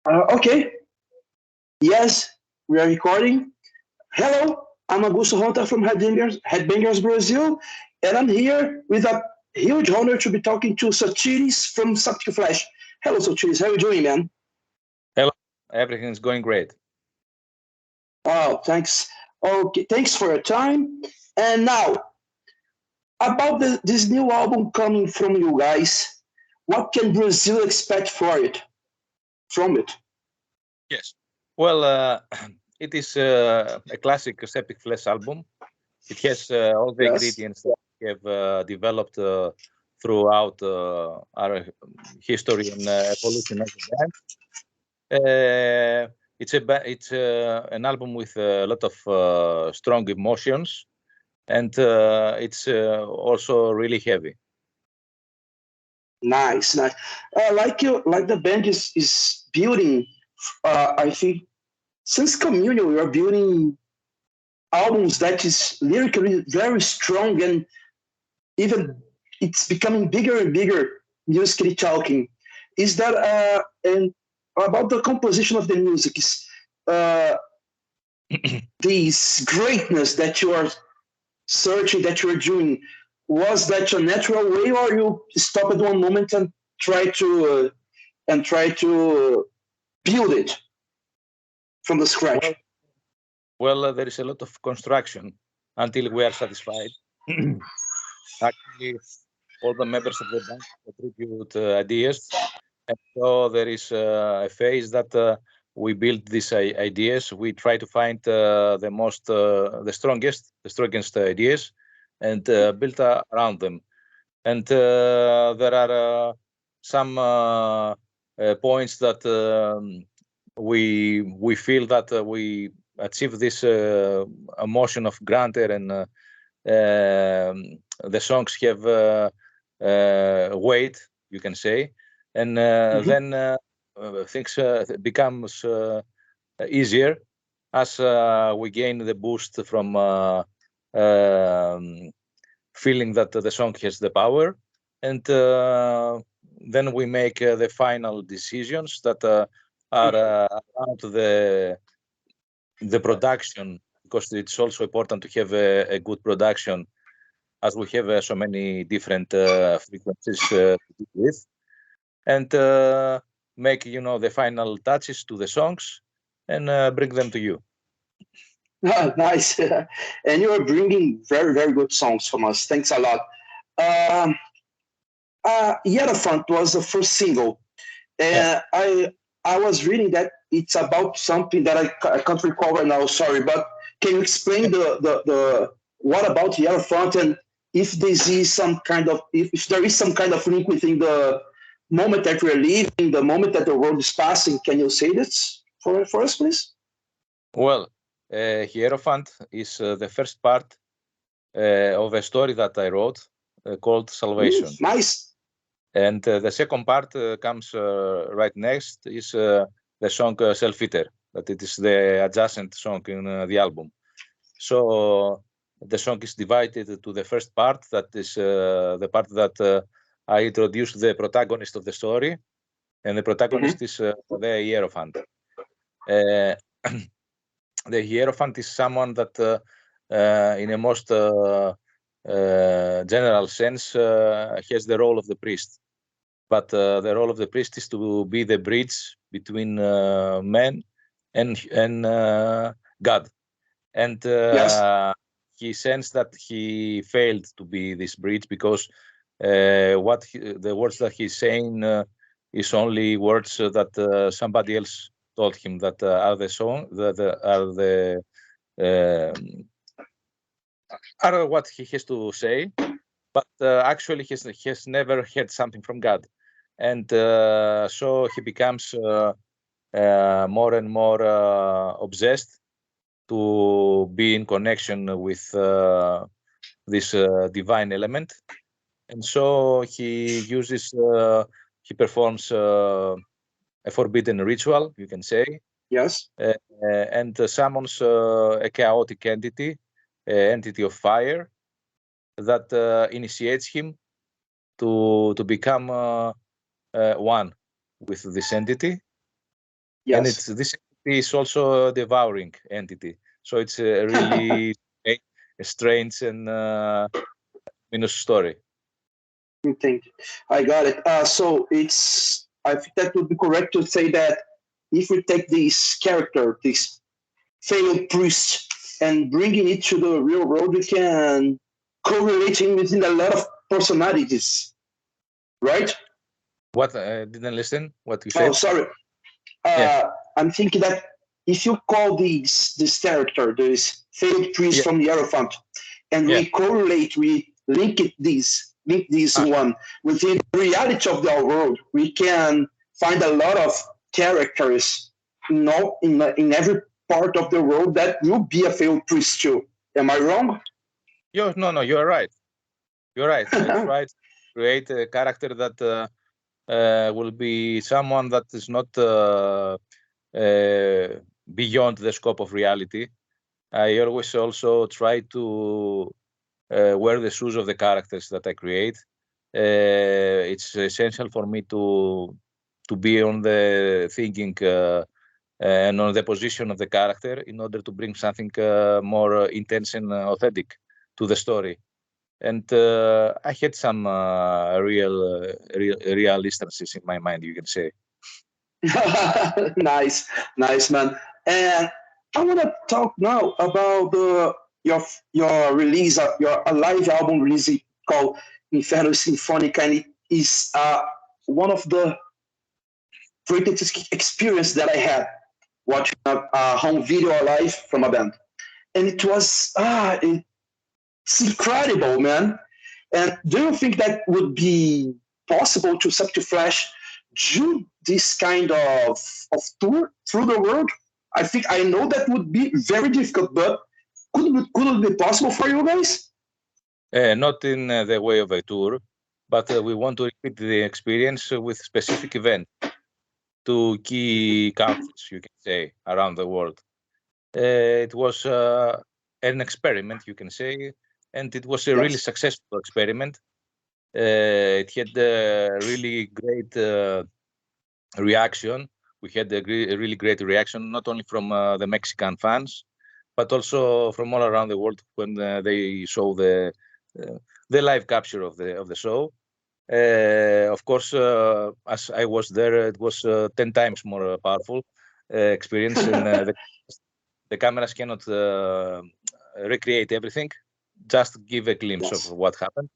Okay. Yes, we are recording. Hello, I'm Augusto Rota from Headbangers Brazil, and I'm here with a huge honor to be talking to Sotiris from SepticFlesh. Hello, Sotiris. How are you doing, man? Hello. Everything's going great. Oh, thanks. Okay, thanks for your time. And now, about this new album coming from you guys, what can Brazil expect from it? Yes. Well, it is a classic SepticFlesh album. It has all the ingredients that we have developed throughout our history and evolution as a band. It's an album with a lot of strong emotions, and it's also really heavy. Nice. Like the band is building. I think since Communion, we are building albums that is lyrically very strong, and even it's becoming bigger and bigger musically talking. Is that and about the composition of the music is this greatness that you are searching, that you are doing? Was that your natural way, or you stop at one moment and try to build it from the scratch? Well, there is a lot of construction until we are satisfied. Actually, all the members of the band contribute ideas, and so there is a phase that we build these ideas. We try to find the strongest ideas, and build around them. And there are some points that we feel that we achieve this emotion of grandeur, and the songs have weight, you can say, and then things becomes easier as we gain the boost from feeling that the song has the power, and then we make the final decisions that are around the production, because it's also important to have a good production, as we have so many different frequencies to deal with, and make the final touches to the songs and bring them to you. Nice. And you are bringing very, very good songs from us. Thanks a lot. Hierophant was the first single. I was reading that it's about something that I can't recall right now, sorry, but can you explain the what about Hierophant, and if this is some kind of, if there is some kind of link within the moment that we're living, the moment that the world is passing? Can you say this for us, please? Well, Hierophant is the first part of a story that I wrote called Salvation. Nice. And the second part comes right next, is the song Self-Eater, that it is the adjacent song in the album. So the song is divided to the first part, that is the part that I introduced the protagonist of the story, and the protagonist is the Hierophant. The Hierophant is someone that in a most general sense has the role of the priest. But the role of the priest is to be the bridge between man and God. And he sensed that he failed to be this bridge, because the words that he's saying is only words that somebody else told him that are the song, are what he has to say, but actually he has never heard something from God, and so he becomes more and more obsessed to be in connection with this divine element, and so he performs a forbidden ritual, you can say. Yes. And summons a chaotic entity of fire that initiates him to become one with this entity. Yes. And this entity is also a devouring entity. So it's a really strange and minus story. I got it. So I think that would be correct to say that if we take this character, this failed priest, and bringing it to the real world, we can correlate him within a lot of personalities, right? What? I didn't listen. What you said? Oh, sorry. I'm thinking that if you call this character, this failed priest from the Hierophant, and we correlate, we link this one within the reality of our world, we can find a lot of characters, in every part of the world that will be a failed priest too. Am I wrong? No, you're right. You're right. I tried to create a character that will be someone that is not beyond the scope of reality. I always also try to wear the shoes of the characters that I create. It's essential for me to be on the thinking and on the position of the character in order to bring something more intense and authentic to the story. And I had some real instances in my mind, you can say. Nice, man. And I want to talk now about your release, your live album release called Inferno Sinfonica, and it is one of the greatest experience that I had watching a home video live from a band, and it was it's incredible, man. And do you think that would be possible to SepticFlesh do this kind of tour through the world? I know that would be very difficult, but could it be possible for you guys? Not in the way of a tour, but we want to repeat the experience with specific events to key countries, you can say, around the world. It was an experiment, you can say, and it was a really successful experiment. It had a really great reaction. We had a really great reaction, not only from the Mexican fans, but also from all around the world when they saw the live capture of the show. Of course, as I was there, it was 10 times more powerful experience, and the cameras cannot recreate everything, just give a glimpse of what happened.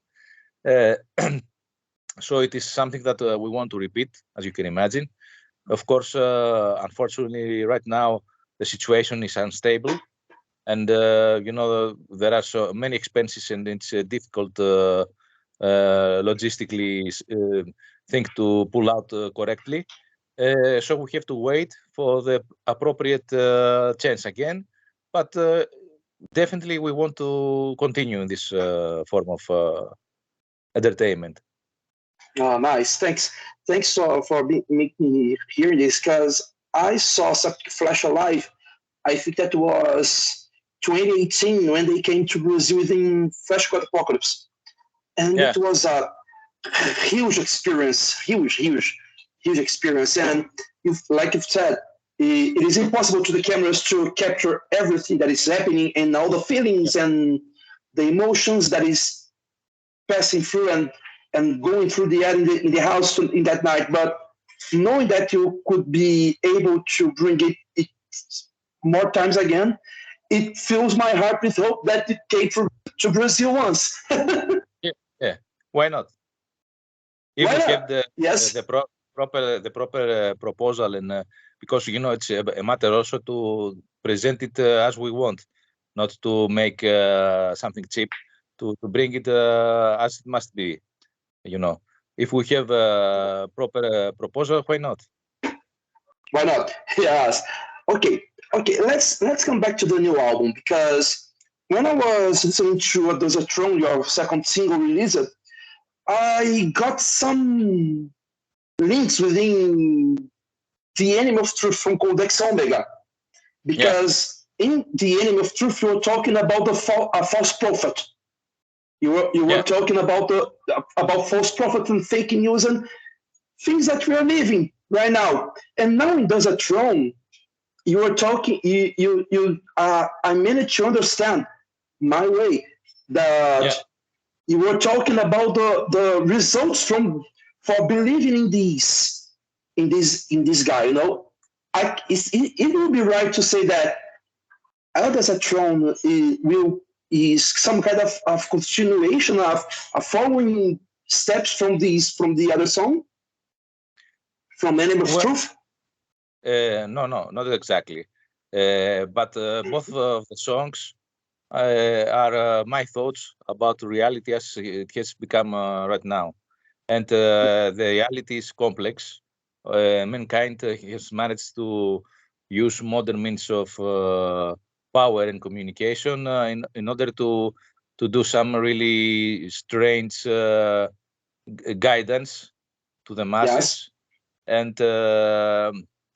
So it is something that we want to repeat, as you can imagine. Of course, unfortunately, right now, the situation is unstable. And, there are so many expenses, and it's difficult logistically thing to pull out correctly. So we have to wait for the appropriate chance again. But definitely we want to continue in this form of entertainment. Oh, nice. Thanks for making me hear this, because I saw SepticFlesh alive. I think that was 2018 when they came to Brazil within Flash God Apocalypse. And it was a huge experience, huge experience. And like you've said, it is impossible to the cameras to capture everything that is happening and all the feelings and the emotions that is passing through and going through the air in the house in that night. But knowing that you could be able to bring it more times again, it fills my heart with hope that it came to Brazil once. Yeah, why not? If we have the proper proposal, and because it's a matter also to present it as we want, not to make something cheap, to bring it as it must be. If we have a proper proposal, why not? Why not? Yes. Okay. Let's come back to the new album, because when I was listening to There's a Throne, your second single released, I got some links within the Enemy of Truth from Codex Omega, because in the Enemy of Truth you're talking about a false prophet, You were talking about false prophet and fake news and things that we are living right now. And now in Does a Throne, you were talking. I managed to understand my way that you were talking about the results for believing in this guy. You know, it will be right to say that Does a Throne is some kind of continuation of following steps from the other song, from Enemy of Truth. No, not exactly. But both of the songs are my thoughts about reality as it has become right now. And the reality is complex. Mankind has managed to use modern means of power and communication in order to do some really strange guidance to the masses. And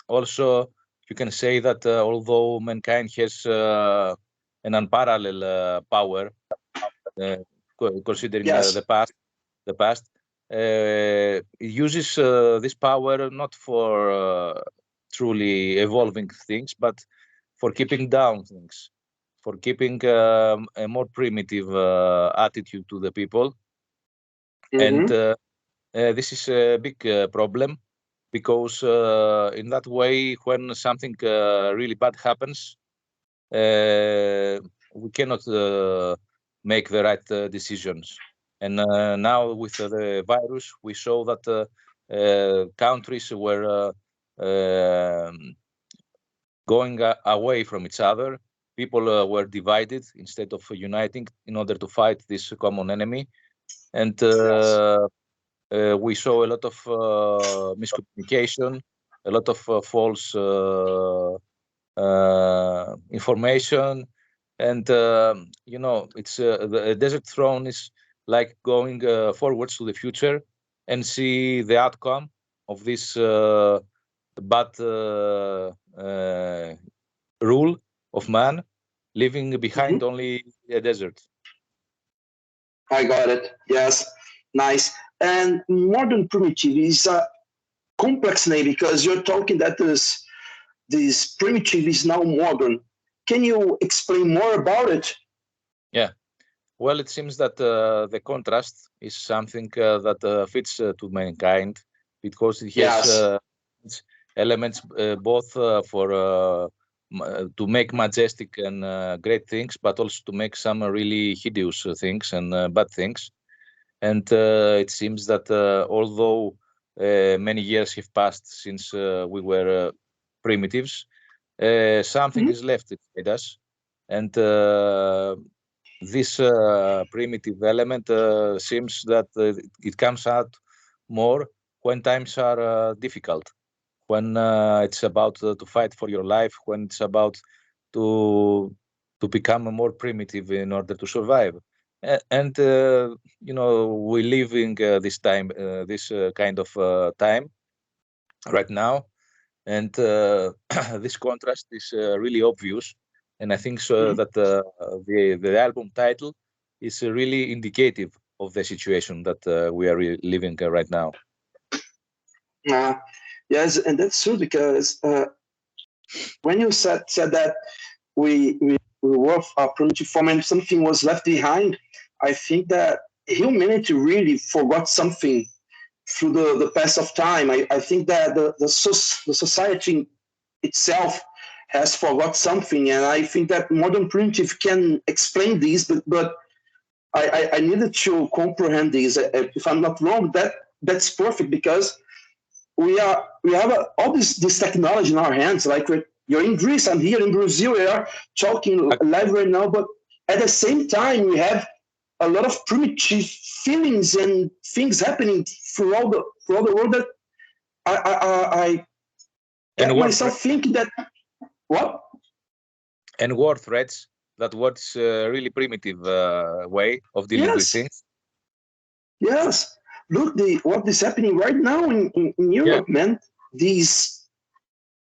also, you can say that although mankind has an unparalleled power, considering the past, it uses this power not for truly evolving things, but for keeping down things, for keeping a more primitive attitude to the people. And this is a big problem, because in that way, when something really bad happens, we cannot make the right decisions. And now with the virus, we saw that countries were going away from each other. People were divided instead of uniting in order to fight this common enemy. And we saw a lot of miscommunication, a lot of false information. And, it's the Desert Throne is like going forwards to the future and see the outcome of this bad rule of man, leaving behind only a desert. I got it. Yes, nice. And modern primitive is a complex name because you're talking that this primitive is now modern. Can you explain more about it? Yeah. Well, it seems that the contrast is something that fits to mankind, because it has elements both for to make majestic and great things, but also to make some really hideous things and bad things. And it seems that although many years have passed since we were primitives, something is left inside us. And this primitive element seems that it comes out more when times are difficult, when it's about to fight for your life, when it's about to become more primitive in order to survive. And we live in this time, this kind of time right now, and this contrast is really obvious. And I think so that the album title is really indicative of the situation that we are living right now. Yes, and that's true, because when you said that we were a primitive form and something was left behind, I think that humanity really forgot something through the pass of time. I think that the society itself has forgot something, and I think that modern primitive can explain this, but I needed to comprehend this. If I'm not wrong, that's perfect, because we have all this technology in our hands. Like you're in Greece, I'm here in Brazil, we are talking live right now, but at the same time we have a lot of primitive feelings and things happening through all the world that I get myself thinking that what? And war threats, that what's really primitive way of dealing with things. Yes. Look, what is happening right now in Europe, man. These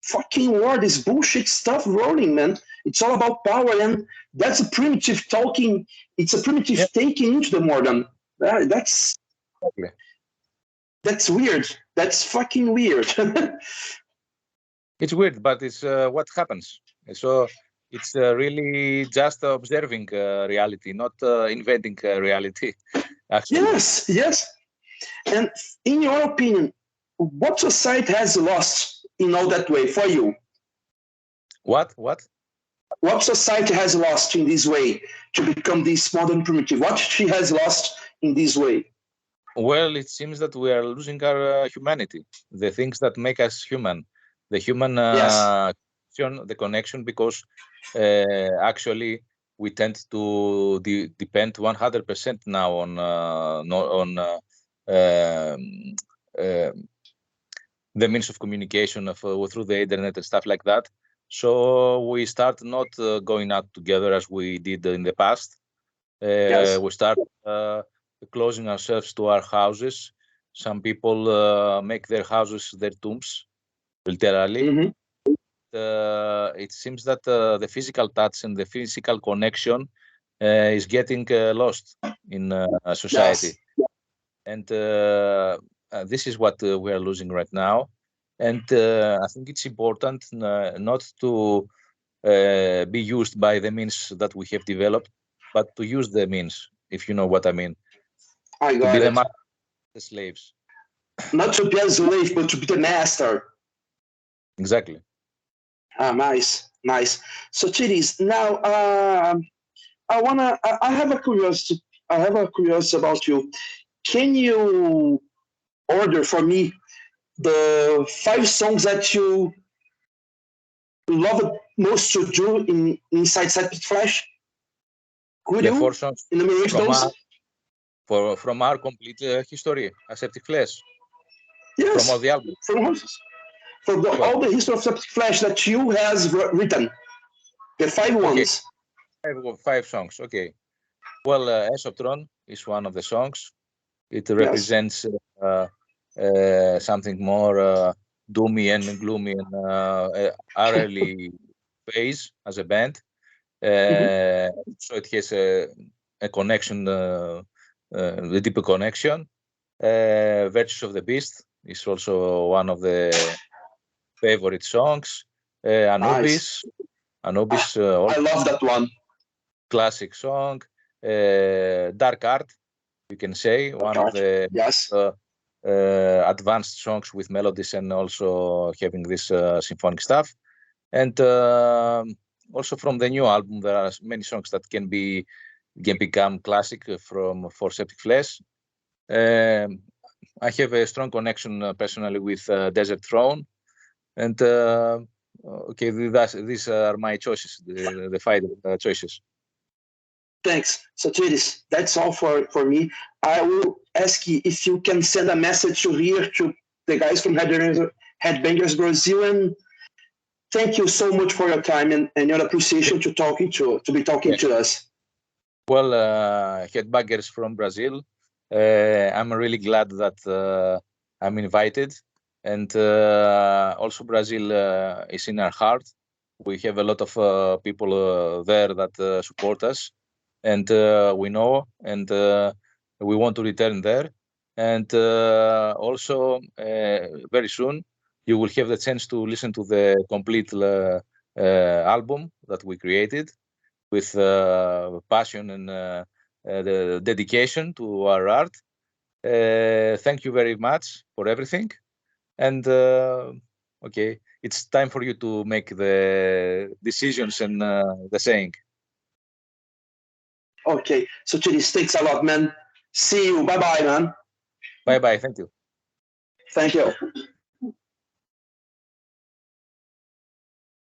fucking war, this bullshit stuff rolling, man. It's all about power, and that's a primitive talking. It's a primitive taking into the modern. That's weird. That's fucking weird. It's weird, but it's what happens. So it's really just observing reality, not inventing reality. Actually. Yes. And in your opinion, what society has lost in all that way for you? What? What society has lost in this way to become this modern primitive? What she has lost in this way? Well, it seems that we are losing our humanity, the things that make us human, the human the connection, because actually we tend to depend 100% now on the means of communication through the internet and stuff like that. So we start not going out together as we did in the past. We start closing ourselves to our houses. Some people make their houses their tombs, literally. Mm-hmm. It seems that the physical touch and the physical connection is getting lost in society. Yes. And this is what we are losing right now. And I think it's important not to be used by the means that we have developed, but to use the means, if you know what I mean. I got to be it. The slaves. Not to be a slave, but to be the master. Exactly. Nice. Sotiris, now I have a curiosity about you. Can you order for me the 5 songs that you love most to do inside SepticFlesh? Could you 4 songs enumerate those? From our complete history, SepticFlesh. Yes. From all the albums. All the history of SepticFlesh that you has written. The 5 ones. 5 songs. Okay. Well, Esotron is one of the songs. It represents something more doomy and gloomy in our early phase as a band. So it has a connection, the deeper connection. Virtues of the Beast is also one of the favorite songs. Anubis. Nice. Anubis. I love that one. Classic song. Dark Art, you can say, one of the advanced songs with melodies and also having this symphonic stuff. And also from the new album, there are many songs that can become classic for SepticFlesh. I have a strong connection personally with Desert Throne, and okay, these are my choices, the 5 choices. Thanks, Sotiris. That's all for me. I will ask you if you can send a message to the guys from Headbangers Brazil, and thank you so much for your time and your appreciation to be talking to us. Well, Headbangers from Brazil, I'm really glad that I'm invited, and also Brazil is in our heart. We have a lot of people there that support us, and we know, and we want to return there. And also, very soon, you will have the chance to listen to the complete album that we created with passion and the dedication to our art. Thank you very much for everything. And okay, it's time for you to make the decisions and the saying. Okay, so Sotiris, thanks a lot, man. See you. Bye-bye, man. Bye-bye. Thank you. Thank you.